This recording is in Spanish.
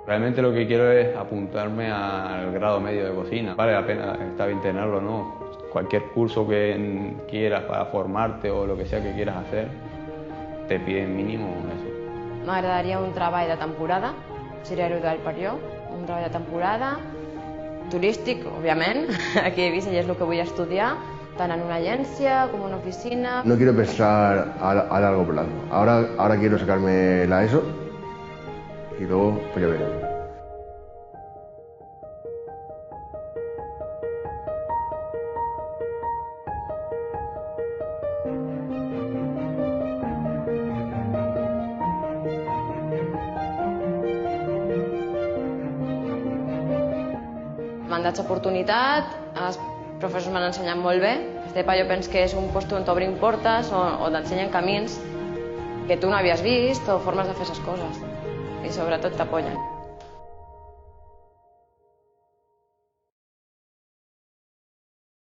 Realmente lo que quiero es apuntarme al grado medio de cocina. Vale la pena, está bien tenerlo, ¿no? Cualquier curso que quieras para formarte o lo que sea que quieras hacer, te piden mínimo eso. M'agradaria un treball de temporada, seria l'ideal per jo, un treball de temporada, turístic, òbviament, aquí a Eivissa i és el que vull estudiar, tant en una agència com en una oficina. No quiero pensar a largo plazo. Ahora quiero sacarme la ESO y luego pues ya veremos. M'han dat oportunitat, els professors m'han ensenyat molt bé. Estepa jo penso que és un lloc on t'obrin portes o t'ensenyen camins que tu no havies vist o formes de fer les coses i sobretot t'apoyen.